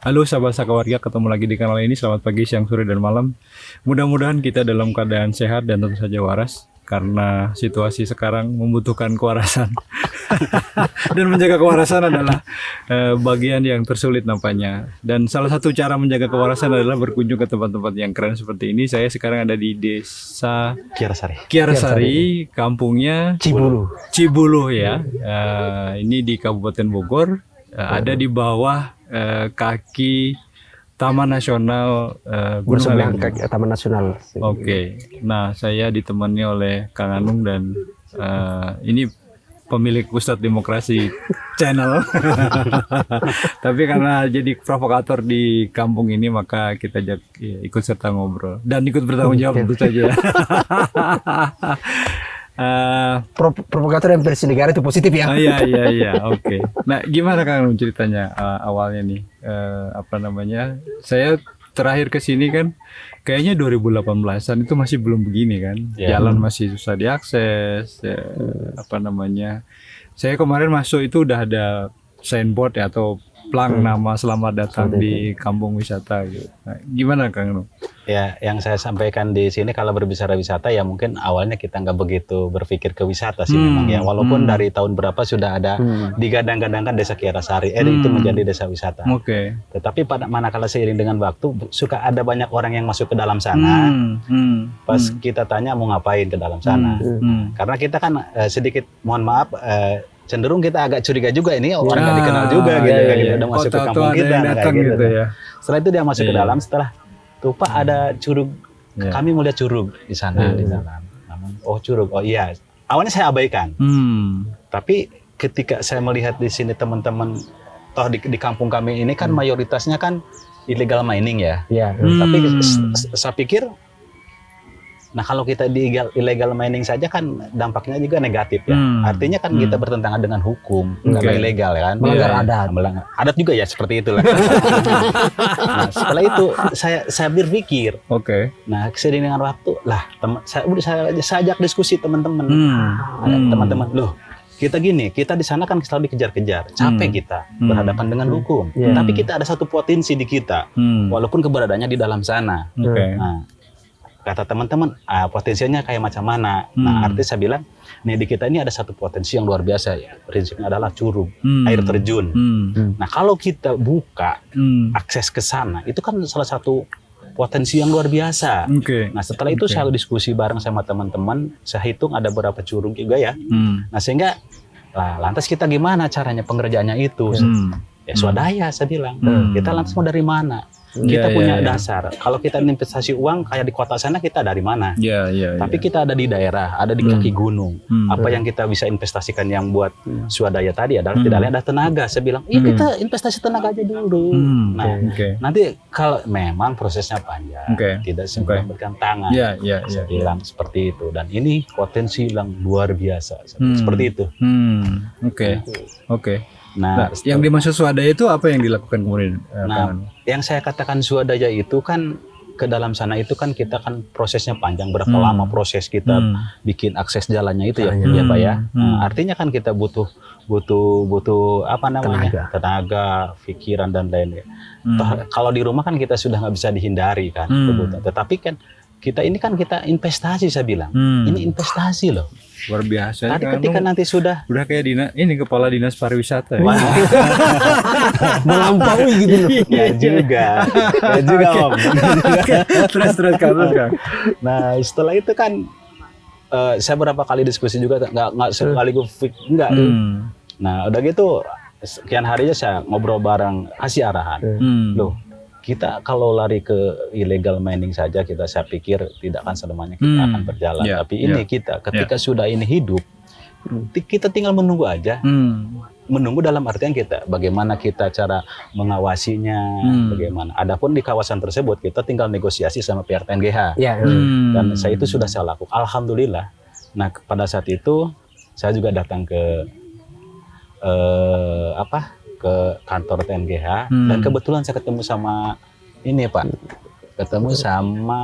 Halo sahabat Sakawarga, ketemu lagi di kanal ini. Selamat pagi, siang, sore, dan malam. Mudah-mudahan kita dalam keadaan sehat dan tentu saja waras, karena situasi sekarang membutuhkan kewarasan. Dan menjaga kewarasan adalah bagian yang tersulit nampaknya. Dan salah satu cara menjaga kewarasan adalah berkunjung ke tempat-tempat yang keren seperti ini. Saya sekarang ada di desa Kiarasari, kampungnya Cibuluh ya. Ini di Kabupaten Bogor. Ada di bawah kaki Taman Nasional Gunung Halimun. Taman Nasional. Oke. Nah, saya ditemani oleh Kang Anung dan ini pemilik Pusat Demokrasi Channel. Tapi karena jadi provokator di kampung ini, maka kita ikut serta ngobrol dan ikut bertanggung jawab tentu saja. Provokator yang versi negara itu positif ya? Iya, oke. Nah, gimana Kang ceritanya awalnya nih? Saya terakhir ke sini kan kayaknya 2018-an itu masih belum begini kan. Jalan masih susah diakses. Saya kemarin masuk itu udah ada signboard ya, atau plang nama selamat datang di kampung wisata gitu. Nah, gimana Kang? Ya, yang saya sampaikan di sini kalau berbicara wisata ya mungkin awalnya kita nggak begitu berpikir ke wisata sih memang ya. Walaupun dari tahun berapa sudah ada digadang-gadangkan desa Kiarasari, itu menjadi desa wisata. Oke. Tetapi manakala seiring dengan waktu suka ada banyak orang yang masuk ke dalam sana. Pas kita tanya mau ngapain ke dalam sana, karena kita kan sedikit mohon maaf. Cenderung kita agak curiga juga ini orang nggak dikenal juga gitu kan, kita udah masuk ke kampung kita gitu ya. Setelah itu dia masuk ke dalam, setelah tuh Pak ada curug, kami mau lihat curug di sana di dalam. Oh curug, oh iya. Awalnya saya abaikan, tapi ketika saya melihat di sini teman-teman, toh di kampung kami ini kan mayoritasnya kan illegal mining ya. Tapi saya pikir, nah kalau kita di illegal mining saja kan dampaknya juga negatif ya. Artinya kan kita bertentangan dengan hukum, karena ilegal ya kan. Melanggar adat. Adat juga ya seperti itulah. Nah, setelah itu saya berpikir, nah seiring dengan waktu lah saya ajak diskusi teman-teman. Teman-teman, loh kita gini, kita di sana kan selalu dikejar-kejar, capek kita berhadapan dengan hukum. Tapi kita ada satu potensi di kita, walaupun keberadaannya di dalam sana. Nah, kata teman-teman, potensinya kayak macam mana? Nah, artinya saya bilang, nih di kita ini ada satu potensi yang luar biasa ya. Prinsipnya adalah curug, air terjun. Nah, kalau kita buka akses ke sana, itu kan salah satu potensi yang luar biasa. Nah, setelah itu saya diskusi bareng sama teman-teman, saya hitung ada berapa curug juga ya. Nah, sehingga lantas kita gimana caranya pengerjaannya itu? Ya swadaya saya bilang. Kita lantas mau dari mana? Kita punya dasar. Kalau kita investasi uang kayak di kota sana, kita dari mana? Tapi kita ada di daerah, ada di kaki gunung. Apa yang kita bisa investasikan yang buat swadaya tadi adalah tidak lain ada tenaga. Saya bilang, iya kita investasi tenaga aja dulu. Nah, nanti kalau memang prosesnya panjang, tidak semua bergantangan. Saya bilang seperti itu. Dan ini potensi yang luar biasa. Seperti itu. Nah, yang dimaksud swadaya itu apa yang dilakukan kemudian? Yang saya katakan swadaya itu kan ke dalam sana itu kan kita kan prosesnya panjang, berapa lama proses kita bikin akses jalannya itu ya, Pak ya. Artinya kan kita butuh apa namanya tenaga, pikiran dan lain-lain. Kalau di rumah kan kita sudah nggak bisa dihindari kan kebutuhan. Tetapi kan kita investasi, saya bilang ini investasi loh. Luar biasa. Tadi ketika nanti udah kayak kepala dinas pariwisata. Melampaui gitu loh. Ya juga Om. Terus Kang. Nah setelah itu kan saya berapa kali diskusi juga, nggak sekaligus enggak. Nah udah gitu sekian harinya saya ngobrol bareng, kasih arahan. Loh kita kalau lari ke illegal mining saja saya pikir tidak akan selamanya kita akan berjalan. Tapi ini kita ketika sudah ini hidup, kita tinggal menunggu aja. Menunggu dalam artian kita bagaimana kita cara mengawasinya, bagaimana. Adapun di kawasan tersebut kita tinggal negosiasi sama pihak TNGH. Dan saya itu sudah saya lakukan. Alhamdulillah. Nah pada saat itu saya juga datang ke ke kantor TNGH dan kebetulan saya ketemu sama ini Pak, ketemu sama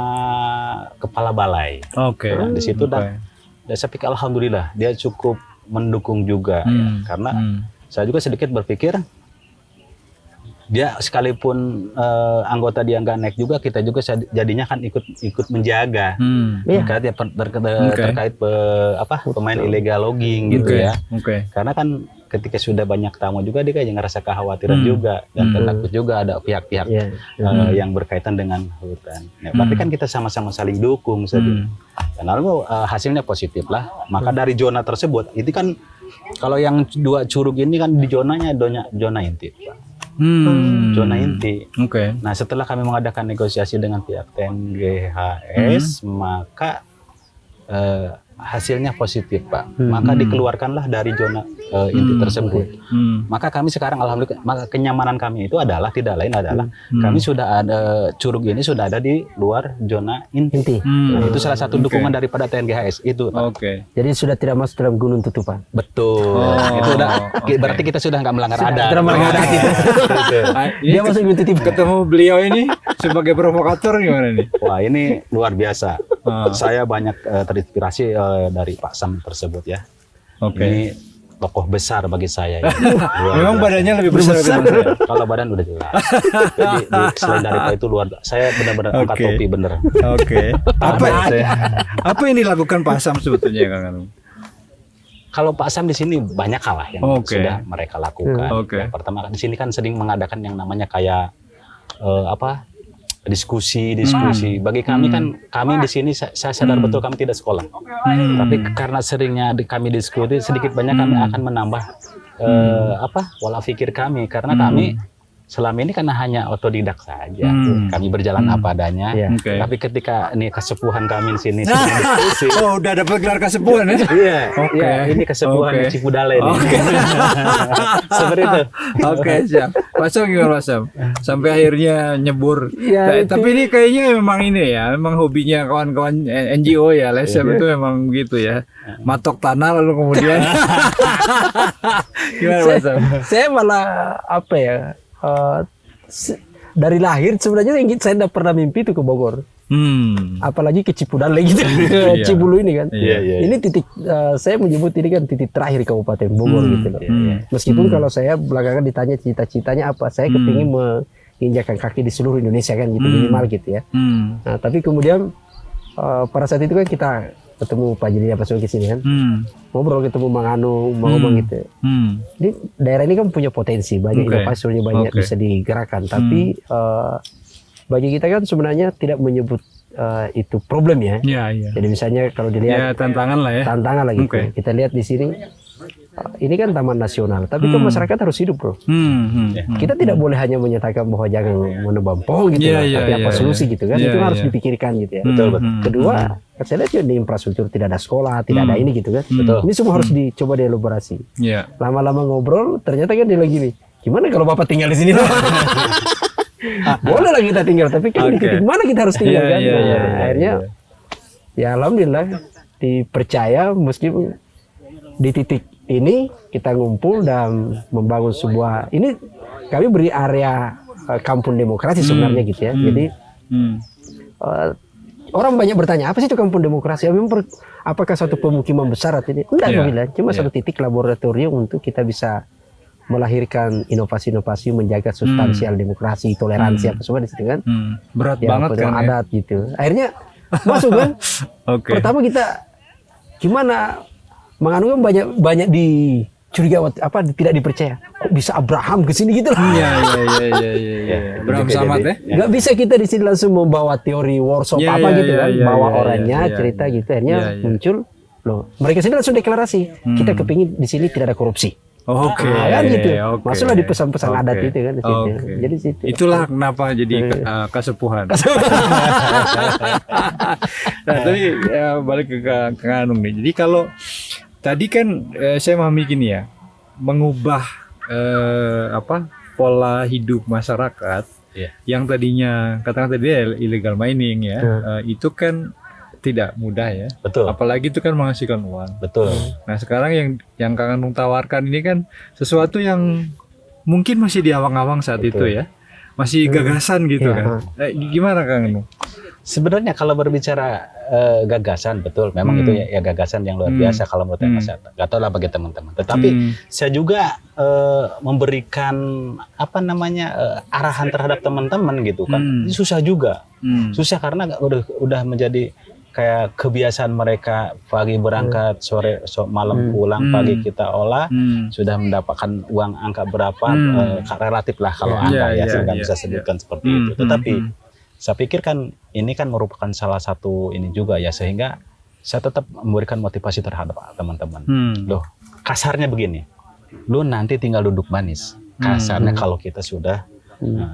kepala balai. Nah, di situ dan saya pikir alhamdulillah dia cukup mendukung juga ya, karena saya juga sedikit berpikir dia sekalipun anggota dia nggak naik juga, kita juga jadinya kan ikut menjaga. Terkait ya terkait pemain illegal logging gitu ya. Karena kan ketika sudah banyak tamu juga dia kayak ngerasa kekhawatiran juga dan takut juga ada pihak-pihak yang berkaitan dengan hutan. Nah, berarti kan kita sama-sama saling dukung saja. Dan lalu hasilnya positif lah. Maka dari zona tersebut itu kan kalau yang 2 curug ini kan di zona inti, Pak. Zona inti. Nah, setelah kami mengadakan negosiasi dengan pihak TNGHS, maka hasilnya positif, Pak. Maka dikeluarkanlah dari zona inti tersebut. Maka kami sekarang alhamdulillah, maka kenyamanan kami itu adalah tidak lain adalah kami sudah ada curug ini sudah ada di luar zona inti. Nah, itu salah satu dukungan daripada TNGHS itu, Pak. Jadi sudah tidak masuk dalam gunung tutupan. Betul. Itu udah berarti kita sudah nggak melanggar adat. Tidak melanggar adat itu. Dia masuk gunung tutupan. Ketemu beliau ini sebagai provokator gimana nih? Wah, ini luar biasa. Saya banyak terinspirasi dari Pak Sam tersebut ya. Ini tokoh besar bagi saya. Ya. Memang badannya lebih besar. Kalau badan udah jelas. Jadi selain dari Pak itu luar, saya benar-benar angkat topi bener. Apa yang dilakukan Pak Sam sebetulnya, Kang Anung? Kalau Pak Sam di sini banyak hal yang sudah mereka lakukan. Yang pertama di sini kan sering mengadakan yang namanya kayak diskusi. Bagi kami kan kami di sini saya sadar betul kami tidak sekolah. Tapi karena seringnya kami diskusi sedikit banyak kami akan menambah pola pikir kami karena kami selama ini karena hanya otodidak saja. Kami berjalan apa adanya. Tapi ketika ini kesepuhan kami di sini diskusi. Oh, udah dapat gelar kesepuhan ya? Iya, ini kesepuhan Cipudale ini. Seperti itu. Siap. Pak Sam gimana, Pak Sam? Sampai akhirnya nyebur. Tapi ini kayaknya memang ini ya, memang hobinya kawan-kawan NGO ya, LSM itu memang begitu ya. Matok tanah lalu kemudian gimana, Pak Sam? Saya malah dari lahir sebenarnya saya tidak pernah mimpi itu ke Bogor. Apalagi ke Cipudale gitu. Cibulu ini kan. Ini titik saya menyebut ini kan titik terakhir Kabupaten Bogor gitu loh. Meskipun kalau saya belakangan ditanya cita-citanya apa, saya kepingin menginjakkan kaki di seluruh Indonesia kan gitu minimal gitu ya. Nah, tapi kemudian pada saat itu kan kita ketemu Pak Jadi apa ke sini kan, ngobrol ketemu Mang Anung, ngomong gitu. Ini daerah ini kan punya potensi, banyak inovasi, banyak bisa digerakkan. Tapi bagi kita kan sebenarnya tidak menyebut itu problem ya. Jadi misalnya kalau dilihat tantangan lah ya. Tantangan lah gitu. Kita lihat di sini. Ini kan taman nasional, tapi kan masyarakat harus hidup, bro. Kita tidak boleh hanya menyatakan bahwa jangan menebang pohon gitu, tapi apa solusi gitu kan? Itu harus dipikirkan gitu ya. Betul. Kedua, saya lihat di infrastruktur tidak ada sekolah, tidak ada ini gitu kan. Ini semua harus dicoba dielaborasi. Lama-lama ngobrol, ternyata kan dia lagi nih. Gimana kalau Bapak tinggal di sini? Boleh lah kita tinggal, tapi kan di titik mana kita harus tinggal kan? Akhirnya, ya alhamdulillah dipercaya meskipun di titik ini kita ngumpul dan membangun sebuah, ini kami beri area kampung demokrasi sebenarnya gitu ya. Jadi orang banyak bertanya apa sih itu kampung demokrasi? Apakah satu pemukiman besar atau ini? Enggak, gue bilang cuma satu titik laboratorium untuk kita bisa melahirkan inovasi-inovasi menjaga substansial demokrasi, toleransi apa semua di situ kan. Berat banget kan adat gitu. Akhirnya masuk kan. Pertama kita gimana? Mang Anung kan banyak dicuriga tidak dipercaya. Kok bisa Abraham ke sini gitu loh. Iya. Abraham Samad ya. Enggak bisa kita di sini langsung membawa teori workshop gitu kan, bawa orangnya cerita gitu. Akhirnya muncul loh. Mereka sendiri langsung deklarasi. Kita kepingin di sini tidak ada korupsi. Kan gitu. Masuklah di pesan-pesan adat itu kan di situ. Jadi situ. Itulah kenapa jadi kesepuhan. Nah, tapi balik ke Kang Anung nih. Jadi kalau tadi kan saya memahami gini ya, mengubah pola hidup masyarakat yang tadinya katakan tadi illegal mining ya, itu kan tidak mudah ya. Betul. Apalagi itu kan menghasilkan uang. Betul. Nah sekarang yang Kang Anung tawarkan ini kan sesuatu yang mungkin masih di awang-awang saat itu ya, masih gagasan gitu kan. Gimana Kang Anung? Sebenarnya kalau berbicara gagasan, betul, memang itu ya gagasan yang luar biasa kalau menurut Mas Hatta. Gak tahu lah bagi teman-teman. Tetapi saya juga memberikan arahan terhadap teman-teman gitu kan. Ini susah juga, susah karena udah menjadi kayak kebiasaan mereka, pagi berangkat, sore malam pulang, pagi kita olah, sudah mendapatkan uang angka berapa, relatif lah kalau angka saya nggak bisa sebutkan seperti itu. Tetapi saya pikir kan ini kan merupakan salah satu ini juga ya, sehingga saya tetap memberikan motivasi terhadap teman-teman. Loh, kasarnya begini, lu nanti tinggal duduk manis. Kasarnya kalau kita sudah,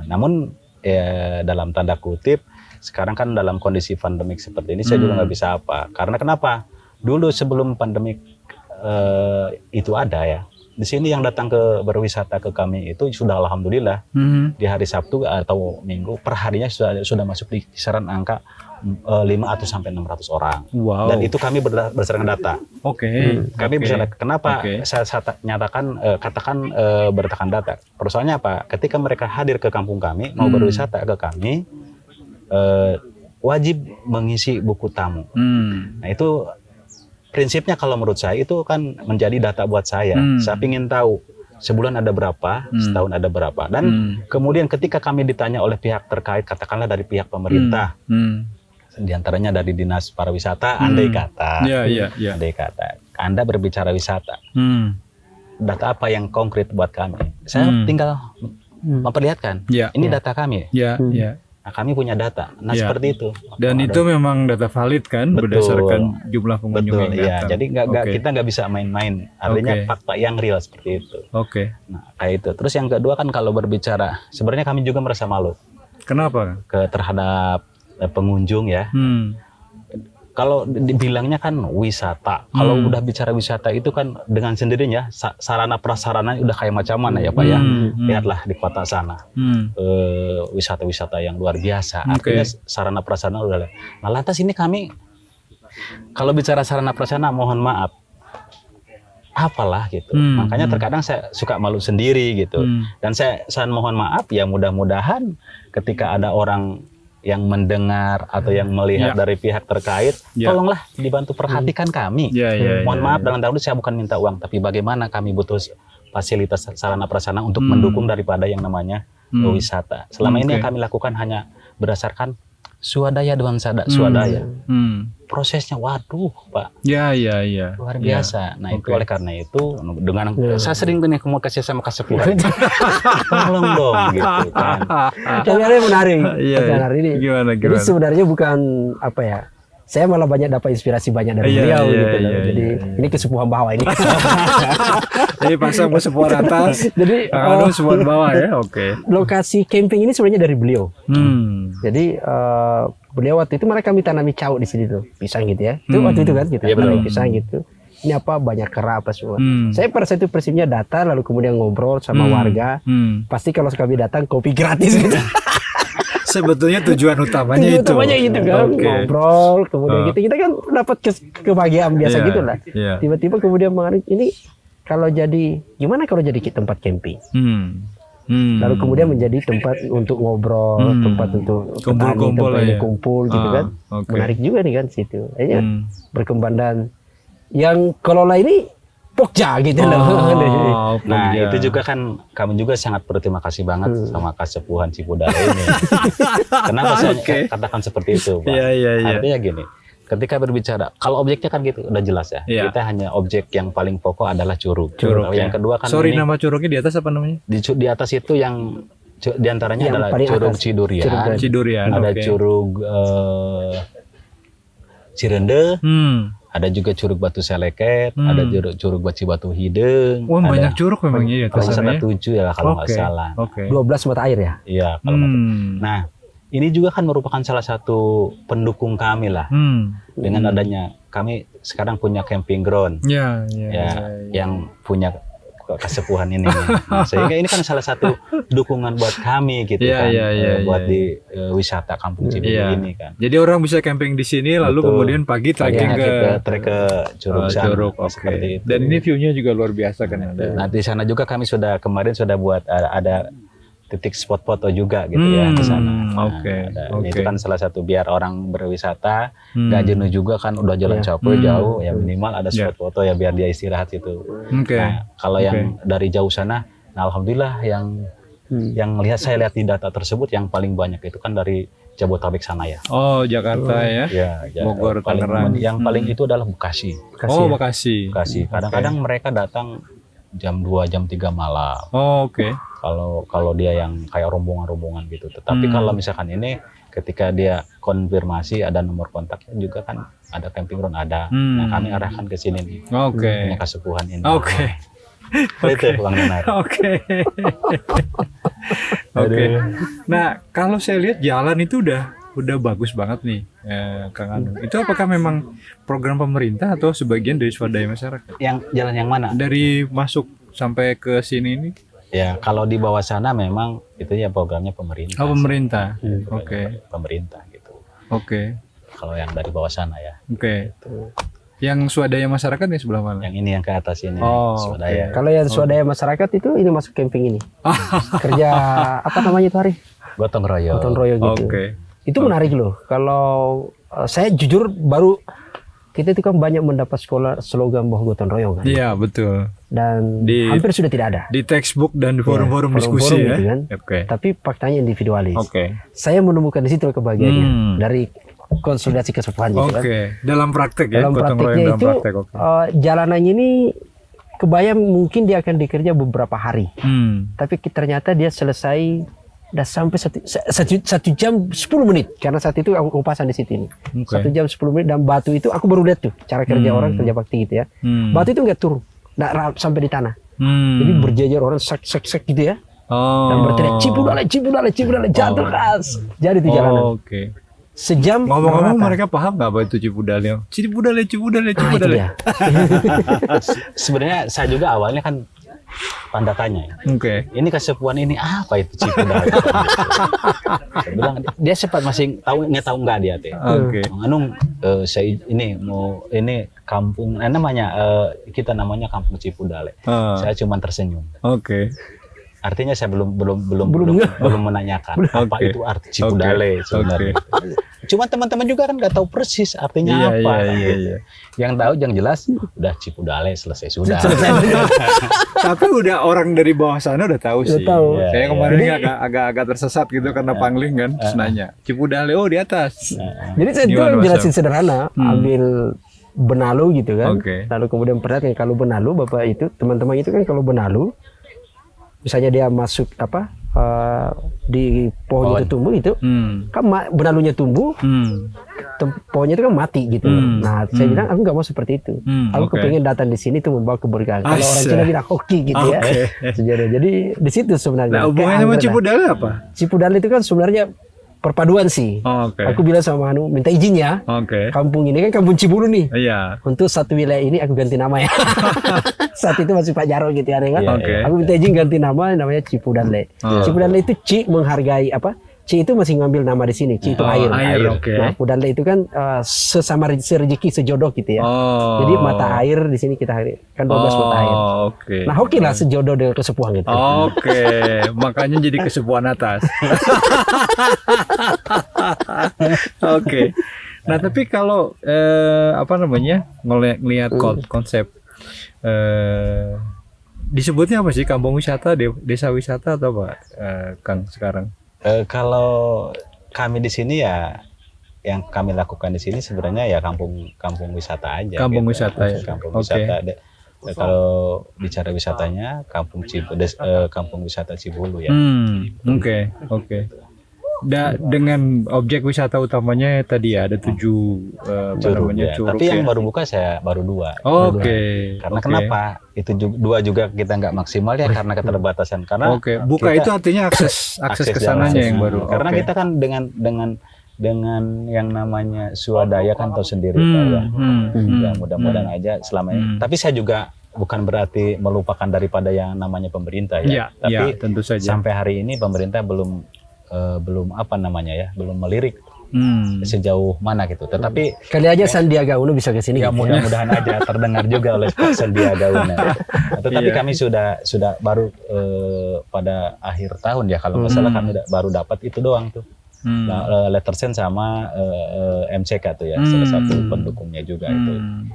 namun ya, dalam tanda kutip, sekarang kan dalam kondisi pandemik seperti ini saya juga nggak bisa apa. Karena kenapa? Dulu sebelum pandemik itu ada ya, di sini yang datang ke berwisata ke kami itu sudah alhamdulillah di hari Sabtu atau Minggu per harinya sudah masuk di kisaran angka 5 atau sampai 600 orang. Wow. Dan itu kami berdasarkan data. Kami bisa kenapa saya nyatakan katakan berdasarkan data. Persoalannya apa? Ketika mereka hadir ke kampung kami mau berwisata ke kami, wajib mengisi buku tamu. Nah itu prinsipnya kalau menurut saya itu kan menjadi data buat saya. Saya ingin tahu sebulan ada berapa, setahun ada berapa. Dan kemudian ketika kami ditanya oleh pihak terkait, katakanlah dari pihak pemerintah, diantaranya dari Dinas Pariwisata, andai kata, andai kata, Anda berbicara wisata, data apa yang konkret buat kami? Saya tinggal memperlihatkan, ini data kami. Nah, kami punya data. Nah, seperti itu. Dan itu memang data valid kan, berdasarkan jumlah pengunjung yang datang. Jadi kita nggak bisa main-main. Artinya fakta yang real seperti itu. Nah, kayak itu. Terus yang kedua kan kalau berbicara, sebenarnya kami juga merasa malu. Kenapa? Terhadap pengunjung ya. Kalau dibilangnya kan wisata. Kalau udah bicara wisata itu kan dengan sendirinya sarana prasarana udah kayak macam mana ya Pak ya. Lihatlah di kota sana. Wisata-wisata yang luar biasa. Artinya sarana prasarana udah. Nah, lantas ini kami kalau bicara sarana prasarana mohon maaf. Apalah gitu. Makanya terkadang saya suka malu sendiri gitu. Dan saya mohon maaf ya, mudah-mudahan ketika ada orang yang mendengar atau yang melihat dari pihak terkait, tolonglah dibantu perhatikan kami. Mohon maaf dalam tanda kutip saya bukan minta uang, tapi bagaimana kami butuh fasilitas sarana prasarana untuk mendukung daripada yang namanya wisata. Selama ini yang kami lakukan hanya berdasarkan swadaya doang swadaya. Prosesnya waduh Pak. Luar biasa. Nah itu oleh karena itu dengan saya sering punya komunikasi sama Kasepuhan. Tolong dong gitu kan. Tapi ada yang menarik. Ini. Gimana? Jadi sebenarnya bukan apa ya. Saya malah banyak dapat inspirasi banyak dari beliau gitu. Jadi ini kesepuhan bawah ini. Jadi pasang kesepuhan atas. Jadi kesepuhan bawah ya. Lokasi camping ini sebenarnya dari beliau. Jadi beliau waktu itu mereka kami tanami cau di sini tuh, pisang gitu ya. Itu waktu itu kan kita tanami pisang gitu. Ini apa banyak kera apa semua. Saya pada saat itu prinsipnya data lalu kemudian ngobrol sama warga. Pasti kalau kami datang kopi gratis gitu. Sebetulnya tujuan utamanya itu. Utamanya gitu kan, ngobrol, kemudian kita kan dapat kebahagiaan biasa gitu lah. Tiba-tiba kemudian mengenai ini kalau jadi gimana kalau jadi tempat camping. Lalu kemudian menjadi tempat untuk ngobrol, tempat untuk kumpul gitu kan. Menarik juga nih kan situ. Akhirnya berkembang dan yang kelola ini Pokja gitu loh. Nah itu juga kan kami juga sangat berterima kasih banget sama Kasepuhan Cipudale ini. Kenapa saya katakan seperti itu Pak? Artinya gini, ketika berbicara, kalau objeknya kan gitu udah jelas ya. Kita hanya objek yang paling pokok adalah curug. Yang kedua kan nama curugnya di atas apa namanya? Di atas itu yang diantaranya adalah Curug Cidurian. Ada Curug Cirende. Ada juga Curug Batu Seleket, ada Curug Batu Hideng. Wah, banyak curug memangnya ya. Ada 7 ya kalau nggak salah. 12 mata air ya? Iya. Nah, ini juga kan merupakan salah satu pendukung kami lah. Dengan adanya kami sekarang punya camping ground. Yang punya Kasepuhan ini. Nah, sehingga ini kan salah satu dukungan buat kami gitu kan. Buat di wisata Kampung Cibulu ini kan. Jadi orang bisa camping di sini lalu kemudian pagi trekking trek ke Curug sana. Seperti itu. Dan ini view-nya juga luar biasa kan. Nah, di sana juga kami kemarin sudah buat ada titik spot foto juga gitu ya di sana. Oke. Itu kan salah satu biar orang berwisata nggak jenuh juga kan, udah jalan capek jauh ya, minimal ada spot foto ya biar dia istirahat gitu. Nah kalau yang dari jauh sana, nah alhamdulillah yang saya lihat di data tersebut yang paling banyak itu kan dari Jabodetabek sana ya. Oh Jakarta ya. Bogor, Tangerang. Yang paling itu adalah Bekasi. Oh Bekasi. Kadang-kadang mereka datang jam 2, jam 3 malam. Oh, oke. Kalau dia yang kayak rombongan-rombongan gitu. Tetapi kalau misalkan ini ketika dia konfirmasi ada nomor kontaknya juga kan, ada camping ground ada. Nah kami arahkan ke sini nih. Oke. Punya Kasepuhan ini. Oke. Itu Bang Nenar. Oke. Nah kalau saya lihat jalan itu udah bagus banget nih, Kang Anung. Itu apakah memang program pemerintah atau sebagian dari swadaya masyarakat? Yang jalan yang mana? Dari masuk sampai ke sini ini? Ya kalau di bawah sana memang itu ya programnya pemerintah. Oh pemerintah. Oke. Pemerintah gitu. Oke. Kalau yang dari bawah sana ya. Oke. Yang swadaya masyarakat nih sebelah mana? Yang ini yang ke atas ini. Oh, swadaya. Kalau yang swadaya masyarakat itu ini masuk camping ini. Kerja apa namanya itu Hari? Gotong royong. Gotong royong gitu. Itu menarik loh. Kalau saya jujur baru kita itu kan banyak mendapat slogan bahwa gotong royong kan. Iya betul. Dan hampir sudah tidak ada. Di textbook dan di forum-forum diskusi ya. Gitu kan. Tapi faktanya individualis. Saya menemukan di situ kebahagiaannya dari konsolidasi kesepuhan gitu kan. Dalam praktek ya. Dalam prakteknya itu jalanan ini kebayang mungkin dia akan dikerja beberapa hari. Tapi ternyata dia selesai udah sampai satu jam 10 menit karena saat itu aku pasang di situ ini. 1 jam 10 menit dan batu itu aku baru lihat tuh cara kerja orang kerja bakti gitu ya. Batu itu nggak turun, nggak sampai di tanah. Jadi berjejer orang sek gitu ya. Dan berteriak Cipudale jatuh kas. Jadi itu jalanan. Sejam. Ngomong-ngomong mereka paham nggak apa itu Cipudale? Cipudale. Sebenarnya saya juga awalnya kan tanda tanya ya. Ini Kasepuhan ini apa itu Cipudale? Saya bilang dia sempat masih nggak tahu nggak dia teh. Anung saya ini mau ini kampung namanya kita namanya Kampung Cipudale. Saya cuma tersenyum. Artinya saya belum menanyakan apa itu arti Cipudale sebenarnya. Cuma teman-teman juga kan nggak tahu persis artinya apa. Yang tahu yang jelas udah Cipudale selesai sudah. Tapi udah orang dari bawah sana udah tahu sih. Saya kemarin agak tersesat gitu karena pangling kan, terus nanya Cipudale di atas. Jadi saya itu jelasin sederhana, ambil benalu gitu kan. Lalu kemudian perhatikan kalau benalu Bapak itu teman-teman itu kan kalau benalu misalnya dia masuk di pohon itu tumbuh itu kan benalunya tumbuh pohonnya itu kan mati gitu. Nah saya bilang aku nggak mau seperti itu. Aku kepengen datang di sini tuh membawa keberkahan. Kalau orang Cina bilang hoki gitu ya. Jadi di situ sebenarnya. Nah hubungannya sama Cipudale apa? Cipudale itu kan sebenarnya perpaduan sih. Aku bilang sama Anu minta izin ya. Kampung ini kan Kampung Cibulu nih. Untuk satu wilayah ini aku ganti nama ya. Saat itu masih Pak Jarod gitu ya kan. Aku minta izin ganti nama namanya Cipudale. Cipudale itu Ci menghargai apa? Ci itu masih ngambil nama di sini. Ci itu air. Nah, Pudale itu kan sesama serejeki sejodoh gitu ya. Jadi mata air di sini kita kan 12 mata air. Nah, hoki lah sejodoh dengan Kesepuhan gitu. Makanya jadi Kesepuhan atas. Nah, tapi kalau apa namanya? ngelihat konsep disebutnya apa sih kampung wisata, desa wisata atau apa, Kang sekarang? Kalau kami di sini ya, yang kami lakukan di sini sebenarnya ya kampung wisata aja. Kampung gitu. Wisata ya. Kampung wisata. Kalau bicara wisatanya kampung wisata Cibulu ya. Dengan objek wisata utamanya tadi ya ada 7 curug ya. Tapi yang baru buka saya baru 2. Karena kenapa? Itu 2 juga kita nggak maksimal ya karena keterbatasan. Karena buka itu artinya akses ke sananya yang baru. Karena kita kan dengan yang namanya swadaya kan tahu sendiri ya. Ya mudah-mudahan aja selama ini. Tapi saya juga bukan berarti melupakan daripada yang namanya pemerintah ya. Tapi tentu saja. Sampai hari ini pemerintah belum apa namanya ya, belum melirik sejauh mana gitu. Tetapi kali aja Sandiaga Uno bisa ke sini. Ya mudah-mudahan aja terdengar juga oleh Pak Sandiaga Uno. Tetapi kami sudah baru pada akhir tahun ya kalau nggak salah kami baru dapat itu doang tuh. Letter send sama MCK tuh ya, salah satu pendukungnya juga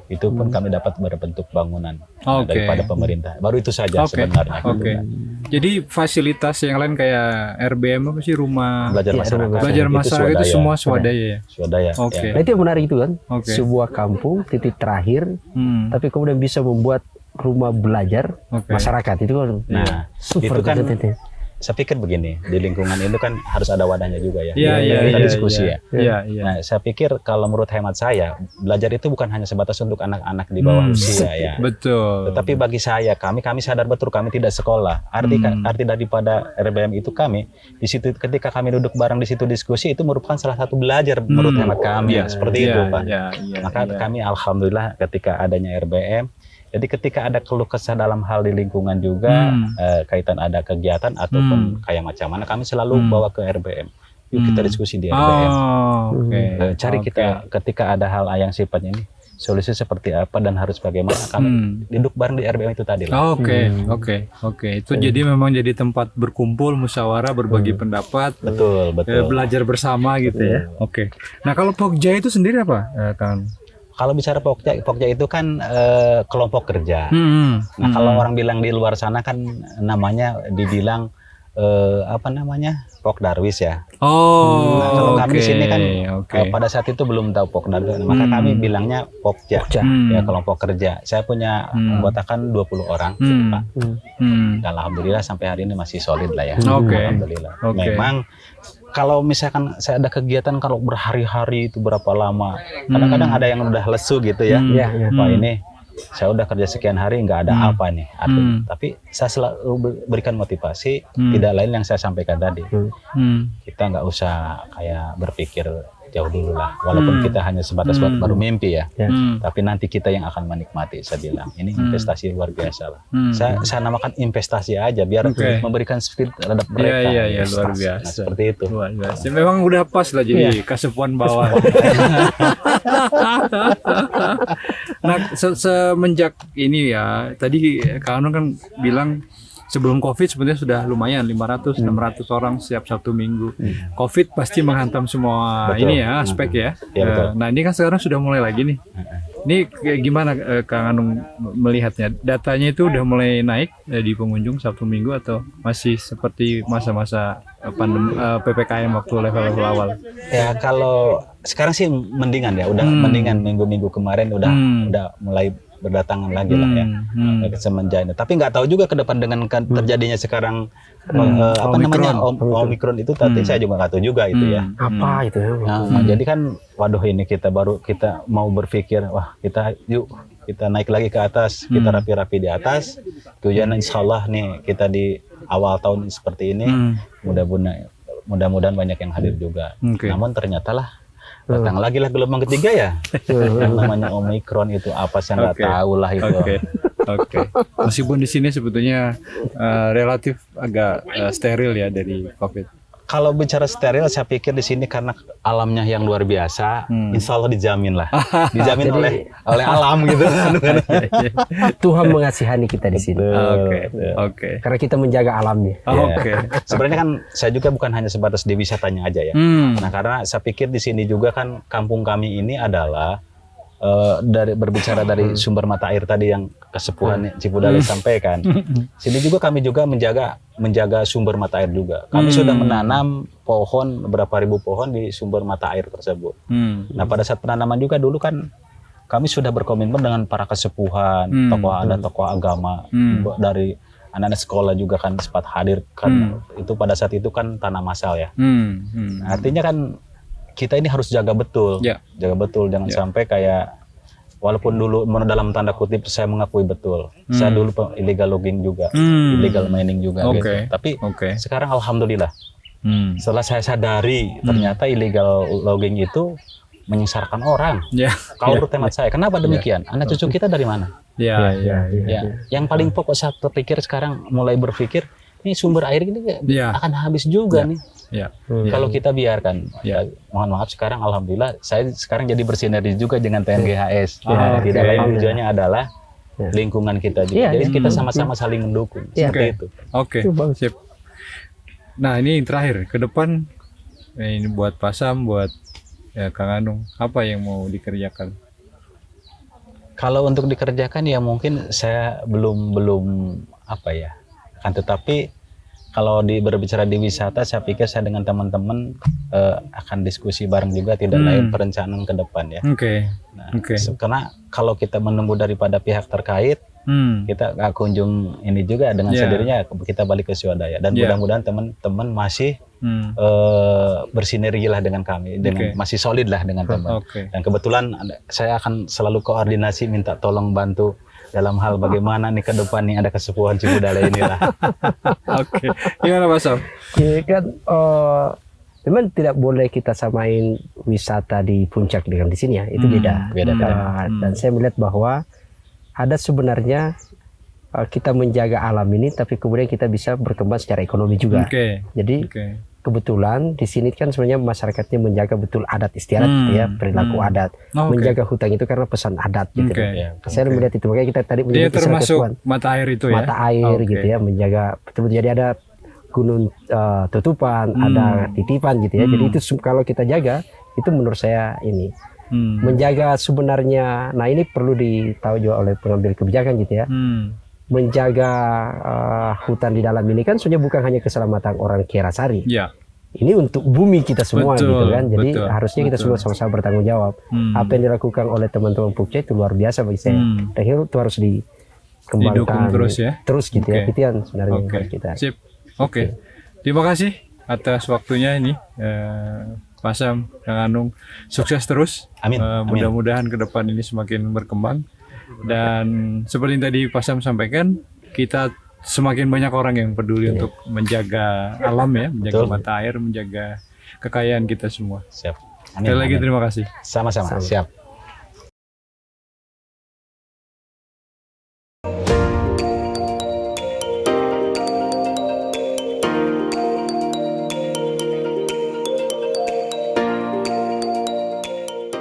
itu pun kami dapat berbentuk bangunan daripada pemerintah. Baru itu saja sebenarnya. Jadi fasilitas yang lain kayak RBM apa sih, rumah belajar masyarakat. Belajar masyarakat itu semua swadaya ya. Swadaya. Oke. Nah, itu yang menarik itu kan. Sebuah kampung titik terakhir, tapi kemudian bisa membuat rumah belajar masyarakat itu kan. Nah, itu kan. Saya pikir begini, di lingkungan itu kan harus ada wadahnya juga ya. Kita diskusi ya. Nah, saya pikir kalau menurut hemat saya, belajar itu bukan hanya sebatas untuk anak-anak di bawah usia ya. Betul. Tetapi bagi saya, kami sadar betul kami tidak sekolah. Arti daripada RBM itu kami di situ ketika kami duduk bareng di situ diskusi itu merupakan salah satu belajar menurut hemat kami. Seperti itu, Pak. Maka kami alhamdulillah ketika adanya RBM. Jadi ketika ada keluh kesah dalam hal di lingkungan juga, kaitan ada kegiatan ataupun kayak macam mana, kami selalu bawa ke RBM. Yuk kita diskusi di RBM. Cari kita ketika ada hal yang sifatnya ini, solusi seperti apa dan harus bagaimana, kami duduk bareng di RBM itu tadi lah. Oke. Itu jadi memang jadi tempat berkumpul, musyawarah, berbagi pendapat. Betul. Belajar bersama gitu ya. Oke. Nah kalau Pokja itu sendiri apa, Kang? Kalau bicara Pokja itu kan kelompok kerja. Nah kalau orang bilang di luar sana kan namanya dibilang Pok Darwis ya. Nah, kalau kami di sini kan pada saat itu belum tahu Pok Darwis, maka kami bilangnya Pokja. Ya kelompok kerja. Saya punya anggota kan 20 orang, Pak. Dan alhamdulillah sampai hari ini masih solid lah ya. Alhamdulillah. Memang kalau misalkan saya ada kegiatan kalau berhari-hari itu berapa lama, kadang-kadang ada yang udah lesu gitu ya. Wah ini saya udah kerja sekian hari nggak ada apa nih. Tapi saya selalu berikan motivasi, tidak lain yang saya sampaikan tadi. Kita nggak usah kayak berpikir jauh dulu lah, walaupun kita hanya sebatas baru mimpi ya. Tapi nanti kita yang akan menikmati. Saya bilang ini investasi luar biasa lah. Saya namakan investasi aja biar memberikan spirit terhadap mereka. Luar biasa. Nah, seperti itu. Luar biasa. Memang udah pas lah jadi Kasepuan bawah. Nah semenjak ini ya, tadi Kak Anu kan bilang sebelum COVID sebenarnya sudah lumayan 500-600 orang setiap Sabtu Minggu. COVID pasti menghantam semua ini ya aspek ya. Nah ini kan sekarang sudah mulai lagi nih. Ini gimana Kang Anung melihatnya? Datanya itu udah mulai naik di pengunjung Sabtu Minggu atau masih seperti masa-masa pandemi PPKM waktu level-level awal? Ya kalau sekarang sih mendingan ya, udah mendingan minggu-minggu kemarin udah mulai berdatangan lagi lah ya semenjak ini. Tapi nggak tahu juga ke depan dengan terjadinya sekarang Omikron itu tadi saya juga nggak tahu juga itu ya. Apa itu? Jadi kan waduh ini kita mau berpikir wah kita naik lagi ke atas, kita rapi-rapi di atas. Tujuan insyaallah nih kita di awal tahun seperti ini mudah-mudahan banyak yang hadir juga. Namun ternyata lah datang lagi lah gelombang ketiga ya. Yang namanya Omikron itu apa saya nggak tahu lah itu. Meskipun di sini sebetulnya relatif agak steril ya dari COVID. Kalau bicara steril, saya pikir di sini karena alamnya yang luar biasa, insya Allah dijamin lah, dijamin oleh alam gitu. Tuhan mengasihani kita di sini. Karena kita menjaga alamnya. Sebenarnya kan saya juga bukan hanya sebatas di wisatanya aja ya. Nah karena saya pikir di sini juga kan kampung kami ini adalah berbicara dari sumber mata air tadi yang Kesepuhan Cipudale sampaikan. Sini juga kami juga menjaga sumber mata air juga. Kami sudah menanam pohon beberapa ribu pohon di sumber mata air tersebut. Nah pada saat penanaman juga dulu kan kami sudah berkomitmen dengan para kesepuhan, tokoh agama dari anak-anak sekolah juga kan sempat hadir kan. Itu pada saat itu kan tanah massal ya. Artinya kan kita ini harus jaga betul, jangan sampai kayak walaupun dulu dalam tanda kutip saya mengakui betul, saya dulu illegal logging juga, illegal mining juga, gitu. Tapi sekarang alhamdulillah, setelah saya sadari ternyata illegal logging itu menyengsarakan orang. Kalau menurut hemat saya, kenapa demikian? Anak cucu kita dari mana? Yang paling pokok saya terpikir sekarang mulai berpikir ini sumber air ini akan habis juga nih. Kalau kita biarkan. Mohon maaf sekarang alhamdulillah saya sekarang jadi bersinergi juga dengan TNGHS. Di dalam tujuannya adalah lingkungan kita juga. Jadi kita sama-sama saling mendukung. Seperti itu. Oke. Sip. Nah, ini yang terakhir ke depan ini buat Pasam, buat Kang Anung, apa yang mau dikerjakan? Kalau untuk dikerjakan ya mungkin saya belum apa ya. Akan tetapi kalau berbicara di wisata, saya pikir saya dengan teman-teman akan diskusi bareng juga, tidak lain perencanaan ke depan ya. Karena kalau kita menunggu daripada pihak terkait, kita nggak kunjung ini juga dengan sendirinya kita balik ke swadaya. Dan mudah-mudahan teman-teman masih bersinergi lah dengan kami, masih solid lah dengan teman. Dan kebetulan saya akan selalu koordinasi, minta tolong bantu dalam hal bagaimana nih ke depan nih ada kesepuhan Cibudale inilah. Oke. Gimana Pak Sam? Ya kan memang tidak boleh kita samain wisata di puncak dengan di sini ya, itu beda. Dan saya melihat bahwa ada sebenarnya kita menjaga alam ini, tapi kemudian kita bisa berkembang secara ekonomi juga. Jadi kebetulan di sini kan sebenarnya masyarakatnya menjaga betul adat istiadat gitu ya, perilaku adat, menjaga hutan itu karena pesan adat gitu. Saya melihat itu, makanya kita tadi dia termasuk mata air itu ya. Mata air gitu ya, menjaga betul. Jadi ada gunung tutupan, ada titipan gitu ya. Jadi itu kalau kita jaga, itu menurut saya ini menjaga sebenarnya. Nah ini perlu ditahu juga oleh pengambil kebijakan gitu ya. Menjaga hutan di dalam ini kan sebenarnya bukan hanya keselamatan orang Kiarasari. Ini untuk bumi kita semua gitu kan. Jadi harusnya kita semua sama-sama bertanggung jawab. Apa yang dilakukan oleh teman-teman Pukce itu luar biasa bagi saya. Dan itu harus dikembangkan terus gitu ya. Itu yang sebenarnya harus kita. Sip. Oke. Terima kasih atas waktunya ini. Pasam, Kang Anung, sukses terus. Amin. Mudah-mudahan ke depan ini semakin berkembang. Dan seperti yang tadi Pasam sampaikan, kita semakin banyak orang yang peduli untuk menjaga alam ya, menjaga mata air, menjaga kekayaan kita semua. Siap. Sekali lagi terima kasih. Sama-sama. Siap.